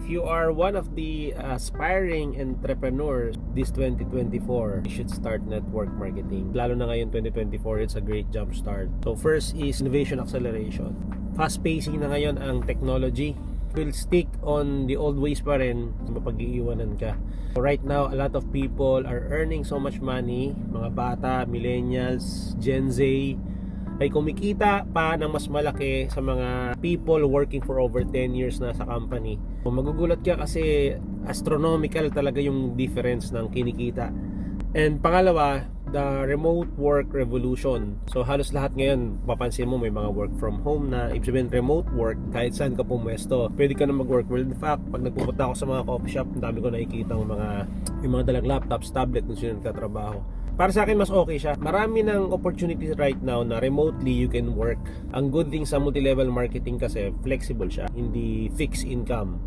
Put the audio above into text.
If you are one of the aspiring entrepreneurs this 2024, you should start network marketing. Lalo na ngayon 2024, it's a great jump start. So first is innovation acceleration. Fast pacing na ngayon ang technology. Will stick on the old ways pa rin, mapag-iiwanan ka. So right now, a lot of people are earning so much money. Mga bata, millennials, Gen Z, ay kumikita pa ng mas malaki sa mga people working for over 10 years na sa company. So, magugulat ka kasi astronomical talaga yung difference ng kinikita. And pangalawa, the remote work revolution. So halos lahat ngayon, papansin mo may mga work from home na. Ibig sabihin remote work, kahit saan ka pumwesto, pwede ka na mag-work. Well, in fact, pag nagpupunta ako sa mga coffee shop, ang dami ko nakikita yung mga dalang laptops, tablet kung sino nagtatrabaho. Para sa akin, mas okay siya. Marami ng opportunities right now na remotely you can work. Ang good thing sa multi-level marketing kasi, flexible siya. Hindi fixed income.